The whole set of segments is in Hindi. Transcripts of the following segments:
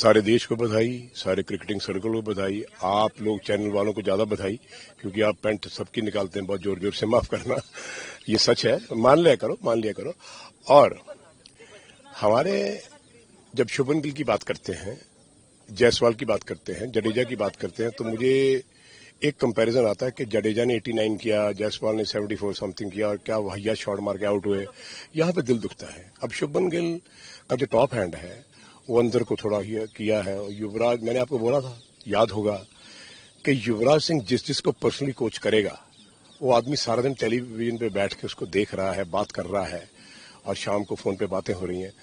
सारे देश को बधाई, सारे क्रिकेटिंग सर्कल को बधाई, आप लोग चैनल वालों को ज्यादा बधाई, क्योंकि आप पैंट सबकी निकालते हैं बहुत जोर जोर से, माफ करना, ये सच है, मान लिया करो। और हमारे जब शुभमन गिल की बात करते हैं, जायसवाल की बात करते हैं, जडेजा की बात करते हैं, तो मुझे एक कंपैरिजन आता है कि जडेजा ने 89 किया, जायसवाल ने 74 समथिंग किया और क्या वहिया शॉट मार के आउट हुए। यहाँ पे दिल दुखता है। अब शुभमन गिल का जो टॉप हैंड है वो अंदर को थोड़ा किया है। और युवराज, मैंने आपको बोला था, याद होगा कि युवराज सिंह जिसको पर्सनली कोच करेगा, वो आदमी सारा दिन टेलीविजन पे बैठ के उसको देख रहा है, बात कर रहा है, और शाम को फोन पे बातें हो रही हैं।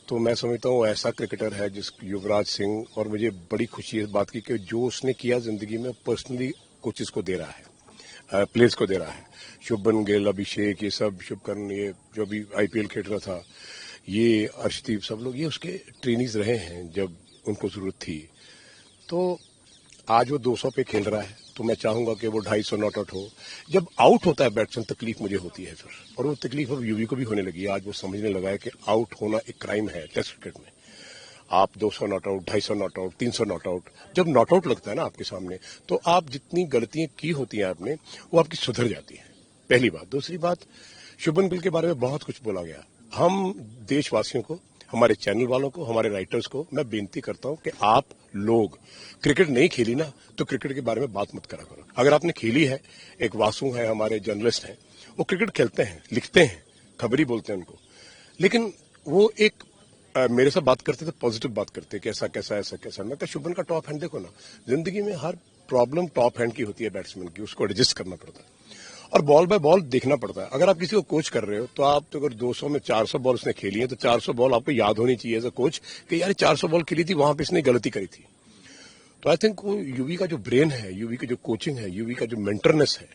तो मैं समझता हूँ ऐसा क्रिकेटर है जिस युवराज सिंह, और मुझे बड़ी खुशी है इस बात की कि जो उसने किया जिंदगी में पर्सनली कोचेस को दे रहा है, प्लेयर्स को दे रहा है। शुभमन गिल, अभिषेक, ये सब, शुभकरण, ये जो भी आईपीएल खेल रहा था, ये अर्शदीप, सब लोग ये उसके ट्रेनीज रहे हैं जब उनको जरूरत थी। तो आज वो 200 पे खेल रहा है, तो मैं चाहूंगा कि वो 250 नॉट आउट हो। जब आउट होता है बैट्समैन, तकलीफ मुझे होती है फिर, और वो तकलीफ अब यूवी को भी होने लगी है। आज वो समझने लगा है कि आउट होना एक क्राइम है टेस्ट क्रिकेट में। आप 200 not out, 250 not out, 300 not out, जब नॉट आउट लगता है ना आपके सामने, तो आप जितनी गलतियां की होती हैं आपने, वो आपकी सुधर जाती है, पहली बात। दूसरी बात, शुभमन गिल के बारे में बहुत कुछ बोला गया। हम देशवासियों को, हमारे चैनल वालों को, हमारे राइटर्स को मैं बेनती करता हूं कि आप लोग क्रिकेट नहीं खेली ना, तो क्रिकेट के बारे में बात मत करा करो। अगर आपने खेली है, एक वासु है, हमारे जर्नलिस्ट हैं, वो क्रिकेट खेलते हैं, लिखते हैं, खबरी बोलते हैं उनको, लेकिन वो एक मेरे साथ बात करते थे, पॉजिटिव बात करते कि ऐसा कैसा, ऐसा कैसा। मैं कहा शुभमन का टॉप हैंड देखो ना, जिंदगी में हर प्रॉब्लम टॉप हैंड की होती है बैट्समैन की, उसको एडजस्ट करना पड़ता है और बॉल बाय बॉल देखना पड़ता है। अगर आप किसी को कोच कर रहे हो, तो आप तो अगर 200 में 400 बॉल उसने खेली है, तो 400 बॉल आपको याद होनी चाहिए एज अ कोच कि यार 400 बॉल खेली थी, वहां पे इसने गलती करी थी। तो आई थिंक वो यूवी का जो ब्रेन है, यूवी की जो कोचिंग है, यूवी का जो मेंटरनेस है,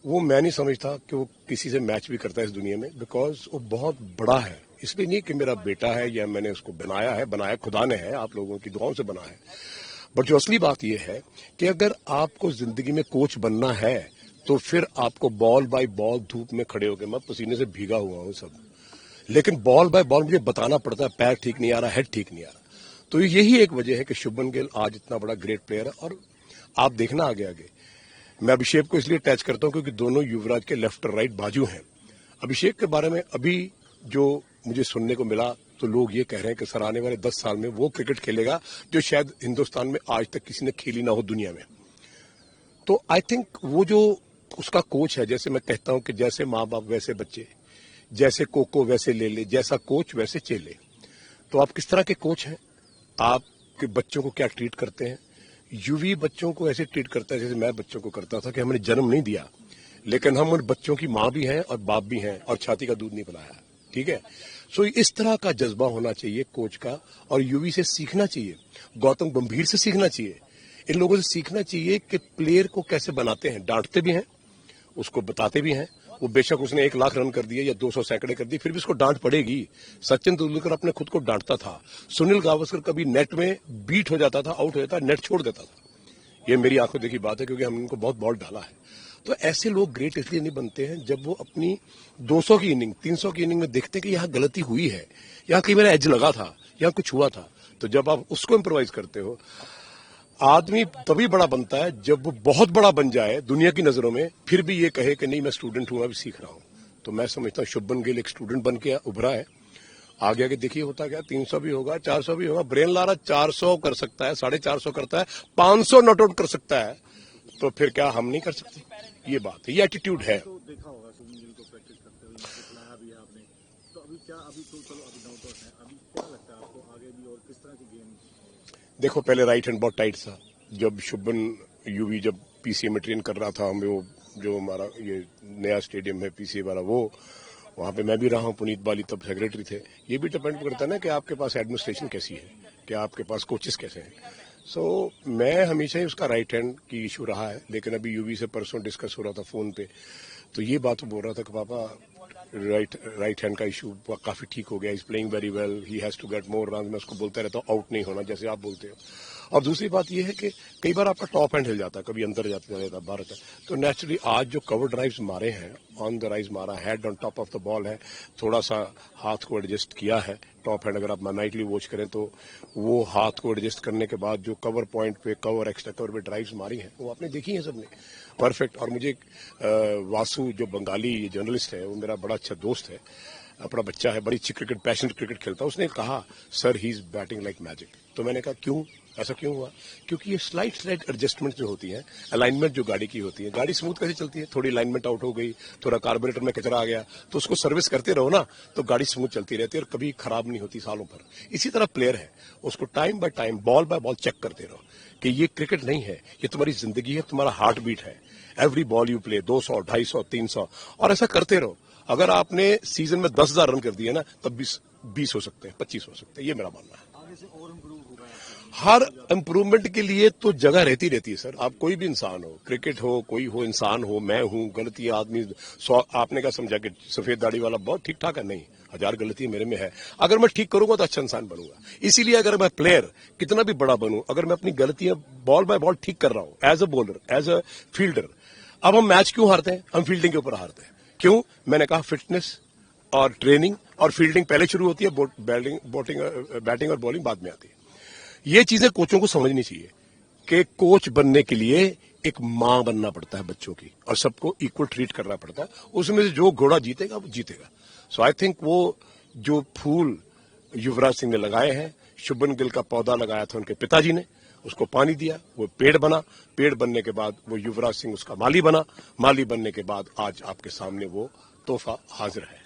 वो मैं नहीं समझता कि वो किसी से मैच भी करता है इस दुनिया में, बिकॉज वो बहुत बड़ा है। इसलिए नहीं कि मेरा बेटा है या मैंने उसको बनाया खुदा ने है, आप लोगों की दुआओं से बना है। बट जो असली बात यह है कि अगर आपको जिंदगी में कोच बनना है, तो फिर आपको बॉल बाय बॉल धूप में खड़े होकर, मैं पसीने से भीगा हुआ हूं सब, लेकिन बॉल बाय बॉल मुझे बताना पड़ता है, पैर ठीक नहीं आ रहा, हेड ठीक नहीं आ रहा। तो यही एक वजह है कि शुभमन गिल आज इतना बड़ा ग्रेट प्लेयर है। और आप देखना आगे मैं अभिषेक को इसलिए टच करता हूं क्योंकि दोनों युवराज के लेफ्ट और राइट बाजू हैं। अभिषेक के बारे में अभी जो मुझे सुनने को मिला, तो लोग ये कह रहे हैं कि सर आने वाले 10 साल में वो क्रिकेट खेलेगा जो शायद हिंदुस्तान में आज तक किसी ने खेली ना हो दुनिया में। तो आई थिंक वो जो उसका कोच है, जैसे मैं कहता हूं कि जैसे माँ बाप वैसे बच्चे, जैसे कोको वैसे ले ले, जैसा कोच वैसे चेले। तो आप किस तरह के कोच हैं, आपके बच्चों को क्या ट्रीट करते हैं। यूवी बच्चों को ऐसे ट्रीट करता है जैसे मैं बच्चों को करता था, कि हमने जन्म नहीं दिया, लेकिन हम उन बच्चों की माँ भी हैं और बाप भी हैं, और छाती का दूध नहीं पिलाया। ठीक है। सो इस तरह का जज्बा होना चाहिए कोच का, और यूवी से सीखना चाहिए, गौतम गंभीर से सीखना चाहिए, इन लोगों से सीखना चाहिए कि प्लेयर को कैसे बनाते हैं। डांटते भी हैं, उसको बताते भी हैं। वो बेशक उसने 1 लाख रन कर दिए या 200 सैकड़े कर दिए, फिर भी उसको डांट पड़ेगी। सचिन तेंदुलकर अपने खुद को डांटता था, सुनील गावस्कर कभी नेट में बीट हो जाता था, आउट हो जाता, नेट छोड़ देता था। ये मेरी आंखों देखी बात है, क्योंकि हमने उनको बहुत बॉल डाला है। तो ऐसे लोग ग्रेट इसलिए नहीं बनते हैं जब वो अपनी 200 की इनिंग, 300 की इनिंग में देखते हैं कि यहाँ गलती हुई है, यहाँ कहीं मेरा एज लगा था, यहाँ कुछ हुआ था। तो जब आप उसको इम्प्रोवाइज करते हो, आदमी तभी बड़ा बनता है जब वो बहुत बड़ा बन जाए दुनिया की नजरों में, फिर भी ये कहे कि नहीं मैं स्टूडेंट हूं, अभी सीख रहा हूं। तो मैं समझता हूं शुभमन गिल एक स्टूडेंट बन के उभरा है। आगे आगे देखिए होता क्या, 300 भी होगा, 400 भी होगा। ब्रेन लारा 400 कर सकता है, 450 करता है, 500 नॉट आउट कर सकता है, तो फिर क्या हम नहीं कर सकते? ये बात है, ये एटीट्यूड है। तो देखा होगा शुभमन गिल को प्रैक्टिस करते हुए, खिलाया भी है आपने, तो अभी क्या, अभी तो चलो अभी डाउट आउट है, अभी क्या लगता है आपको आगे भी और किस तरह की गेम? देखो पहले राइट हैंड बहुत टाइट था, जब शुभमन यूवी जब पीसीए में ट्रेन कर रहा था, हमें वो जो हमारा ये नया स्टेडियम है पीसीए वाला, वो वहां पे मैं भी रहा हूं, पुनीत बाली तब सेक्रेटरी थे। ये भी डिपेंड करता है ना कि आपके पास एडमिनिस्ट्रेशन कैसी है, कि आपके पास कोचेस कैसे हैं। सो मैं हमेशा ही उसका राइट हैंड की इशू रहा है, लेकिन अभी यूवी से परसों डिस्कस हो रहा था फोन पे, तो ये बात बोल रहा था कि पापा राइट हैंड का इशू काफी ठीक हो गया, is playing very well, he has to get more run. मैं उसको बोलता रहता हूँ आउट नहीं होना, जैसे आप बोलते हो। और दूसरी बात यह है कि कई बार आपका टॉप हैंड हिल जाता है, कभी अंदर जाता रहता है, बाहर, तो नेचुरली आज जो कवर ड्राइव्स मारे हैं, ऑन द राइज मारा, head on top of the ball है, थोड़ा सा हाथ को एडजस्ट किया है, टॉप हैंड अगर आप नाइटली वॉच करें तो वो हाथ को एडजस्ट करने के बाद जो कवर पॉइंट पे कवर एक्स्ट्रा कवर पे ड्राइव्स मारी हैं वो आपने देखी हैं सबने, परफेक्ट। और मुझे वासु जो बंगाली जर्नलिस्ट है वो मेरा बड़ा अच्छा दोस्त है, अपना बच्चा है, बड़ी अच्छी क्रिकेट पैशनेट क्रिकेट खेलता है, उसने कहा sir he is batting like magic. तो मैंने कहा क्यों, ऐसा क्यों हुआ? क्योंकि ये स्लाइट एडजस्टमेंट जो होती है, अलाइनमेंट जो गाड़ी की होती है, गाड़ी स्मूथ कैसे चलती है, थोड़ी अलाइनमेंट आउट हो गई, थोड़ा कार्बोरेटर में कचरा आ गया तो उसको सर्विस करते रहो ना तो गाड़ी स्मूथ चलती रहती है और कभी खराब नहीं होती सालों भर। इसी तरह प्लेयर है, उसको time by time ball by ball check करते रहो कि ये क्रिकेट नहीं है, ये तुम्हारी जिंदगी है, तुम्हारा हार्ट बीट है। एवरी बॉल यू प्ले 200, 250, 300 और ऐसा करते रहो। अगर आपने सीजन में 10,000 रन कर दिए ना तब 20 हो सकते हैं, 25 हो सकते हैं, ये मेरा मानना है। आगे से और इम्प्रूव होगा। हर इंप्रूवमेंट के लिए तो जगह रहती है सर। आप कोई भी इंसान हो, क्रिकेट हो, कोई हो, इंसान हो, मैं हूं, गलती आदमी 100, आपने क्या समझा कि सफेद दाढ़ी वाला बहुत ठीक ठाक है? नहीं, 1000 गलती मेरे में है। अगर मैं ठीक करूंगा तो अच्छा इंसान बनूंगा। इसीलिए अगर मैं प्लेयर कितना भी बड़ा बनूं, अगर मैं अपनी गलतियां बॉल बाय बॉल ठीक कर रहा हूं as a bowler, as a fielder. अब हम मैच क्यों हारते हैं? हम फील्डिंग के ऊपर हारते हैं। क्यों? मैंने कहा फिटनेस और ट्रेनिंग और फील्डिंग पहले शुरू होती है, बैटिंग और बॉलिंग बाद में आती है। ये चीजें कोचों को समझनी चाहिए कि कोच बनने के लिए एक मां बनना पड़ता है बच्चों की और सबको इक्वल ट्रीट करना पड़ता है। उसमें से जो घोड़ा जीतेगा वो जीतेगा। सो आई थिंक वो जो फूल युवराज सिंह ने लगाए हैं, शुभमन गिल का पौधा लगाया था उनके पिताजी ने, उसको पानी दिया, वो पेड़ बना, पेड़ बनने के बाद वो युवराज सिंह उसका माली बना, माली बनने के बाद आज आपके सामने वो तोहफा हाजिर है।